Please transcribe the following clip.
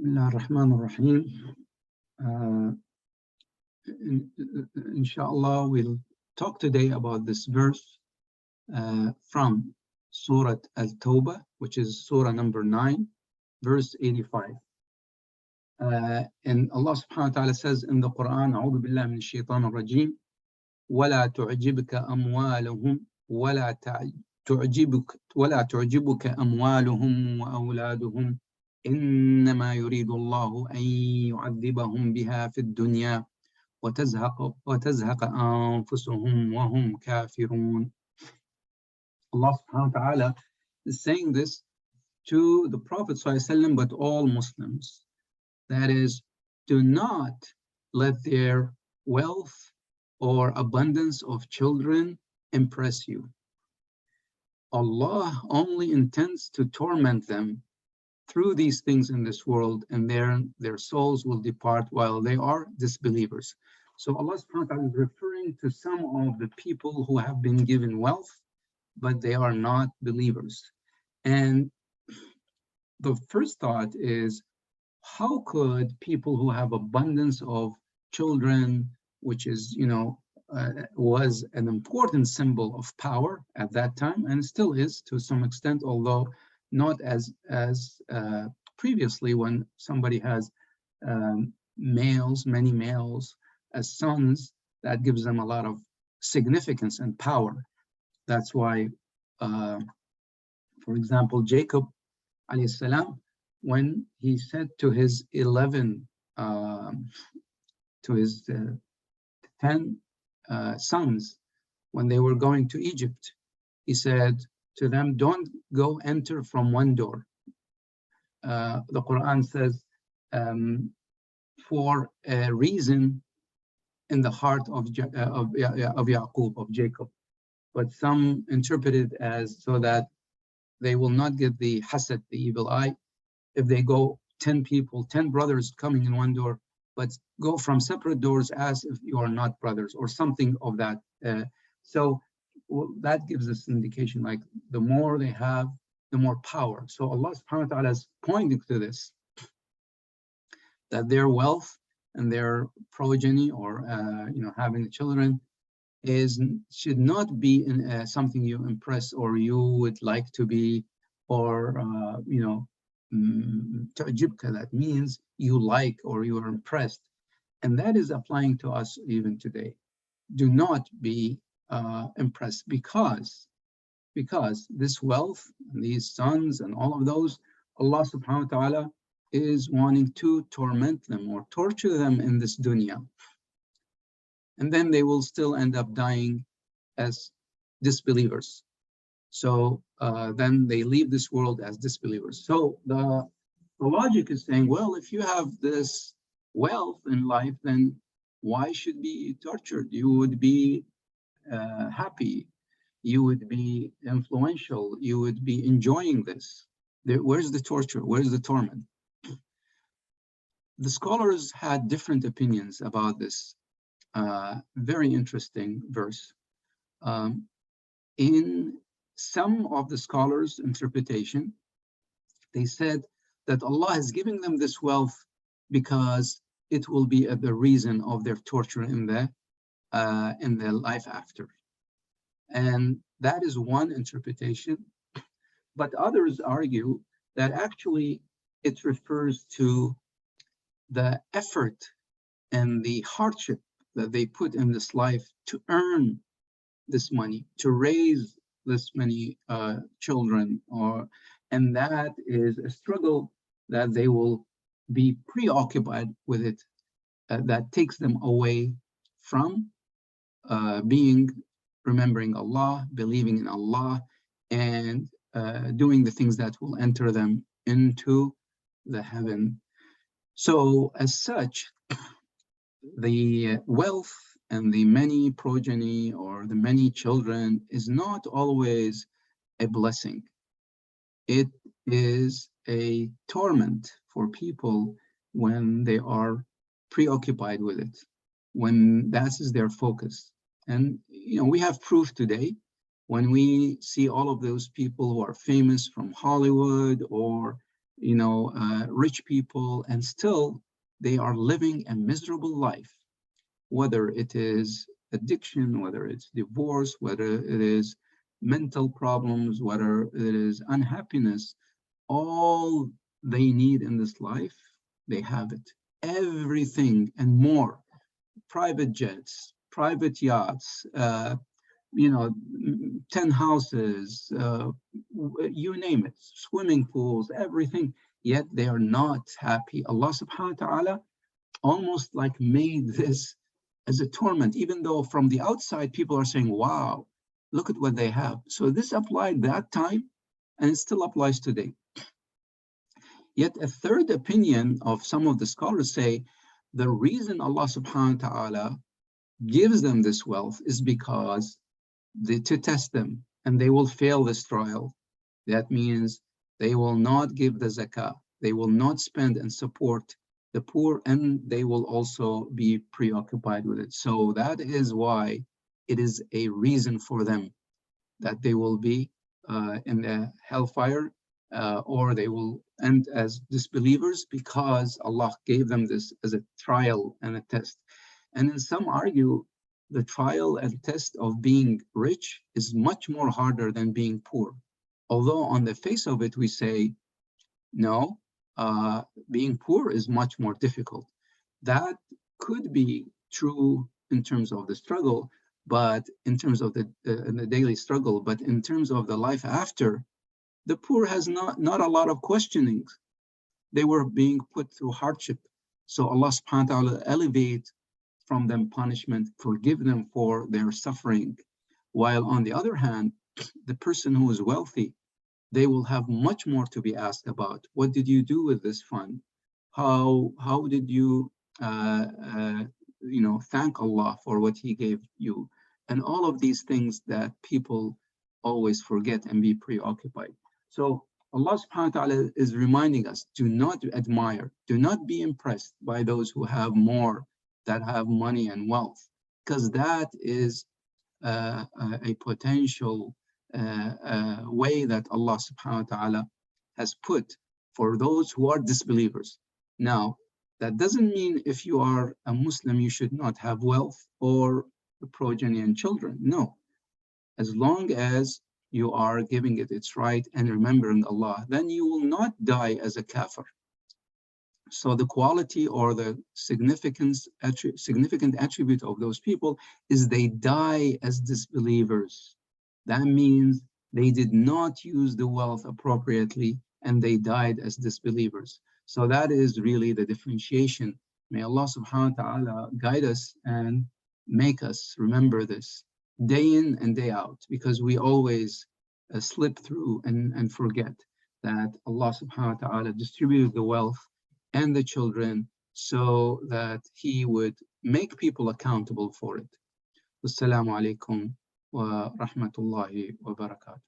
Bismillah ar-Rahman ar-Rahim. Inshallah, we'll talk today about this verse from Surat AlTabeh, which is Surah number 9, verse 85. And Allah subhanahu wa ta'ala says in the Quran, أعوذ بالله من الشيطان الرجيم ولا تعجبك أموالهم ولا تعجبك أموالهم وأولادهم إنما يريد الله أن يعذبهم بها في الدنيا وتزهق أنفسهم وهم كافرون. Allah subhanahu wa ta'ala is saying this to the Prophet ﷺ, but all Muslims. That is, do not let their wealth or abundance of children impress you. Allah only intends to torment them through these things in this world, and their souls will depart while they are disbelievers. So Allah subhanahu wa ta'ala is referring to some of the people who have been given wealth, but they are not believers. And the first thought is, how could people who have abundance of children, which is, was an important symbol of power at that time, and still is to some extent, although not as previously, when somebody has many males as sons, that gives them a lot of significance and power. That's why, for example, Jacob alayhi salam, when he said to his 10 sons, when they were going to Egypt, he said to them, don't go enter from one door. The Quran says, for a reason in the heart of Yaqub, of Jacob. But some interpret it as so that they will not get the hasad, the evil eye, if they go 10 people, 10 brothers coming in one door, but go from separate doors as if you are not brothers, or something of that. So that gives us an indication, like the more they have, the more power. So Allah subhanahu wa ta'ala is pointing to this, that their wealth and their progeny, or having children, should not be in something you impress or you would like to be, or ta'jibka, that means you like or you are impressed. And that is applying to us even today. Do not be impressed, because this wealth and these sons and all of those, Allah subhanahu wa ta'ala is wanting to torment them or torture them in this dunya. And then they will still end up dying as disbelievers. So then they leave this world as disbelievers. So the logic is saying, well, if you have this wealth in life, then why should be tortured? You would be happy, you would be influential, you would be enjoying this. Where's the torture? Where's the torment? The scholars had different opinions about this very interesting verse. In some of the scholars' interpretation, they said that Allah is giving them this wealth because it will be the reason of their torture in the life after. And that is one interpretation. But others argue that actually it refers to the effort and the hardship that they put in this life to earn this money, to raise this many children, and that is a struggle that they will be preoccupied with it, that takes them away from remembering Allah, believing in Allah, and doing the things that will enter them into the heaven. So as such, the wealth and the many progeny or the many children is not always a blessing. It is a torment for people when they are preoccupied with it, when that is their focus. And we have proof today when we see all of those people who are famous from Hollywood or rich people, and still they are living a miserable life, whether it is addiction, whether it's divorce, whether it is mental problems, whether it is unhappiness. All they need in this life, they have it. Everything and more. Private jets, private yachts, 10 houses, you name it, swimming pools, everything, yet they are not happy. Allah subhanahu wa ta'ala almost like made this as a torment, even though from the outside people are saying, wow, look at what they have. So this applied that time, and it still applies today. Yet a third opinion of some of the scholars say the reason Allah subhanahu wa ta'ala gives them this wealth is because to test them, and they will fail this trial. That means they will not give the zakah, they will not spend and support the poor, and they will also be preoccupied with it. So that is why it is a reason for them that they will be in the hellfire, or they will end as disbelievers, because Allah gave them this as a trial and a test. And then some argue the trial and test of being rich is much more harder than being poor. Although on the face of it, we say, no, being poor is much more difficult. That could be true in terms of the struggle, but in terms of the daily struggle, but in terms of the life after, the poor has not a lot of questionings. They were being put through hardship. So Allah subhanahu wa ta'ala elevate from them punishment, forgive them for their suffering. While on the other hand, the person who is wealthy, they will have much more to be asked about. What did you do with this fund? How did you thank Allah for what He gave you? And all of these things that people always forget and be preoccupied. So Allah subhanahu wa ta'ala is reminding us, do not admire, do not be impressed by those who have more, that have money and wealth, because that is a potential way that Allah subhanahu wa ta'ala has put for those who are disbelievers. Now, that doesn't mean if you are a Muslim, you should not have wealth or progeny and children. No. As long as you are giving it its right and remembering Allah, then you will not die as a kafir. So the quality or the significant attribute of those people is they die as disbelievers. That means they did not use the wealth appropriately and they died as disbelievers. So that is really the differentiation. May Allah subhanahu wa ta'ala guide us and make us remember this day in and day out, because we always slip through and forget that Allah subhanahu wa ta'ala distributed the wealth and the children so that He would make people accountable for it. Wassalamu alaikum wa rahmatullahi wa barakatuh.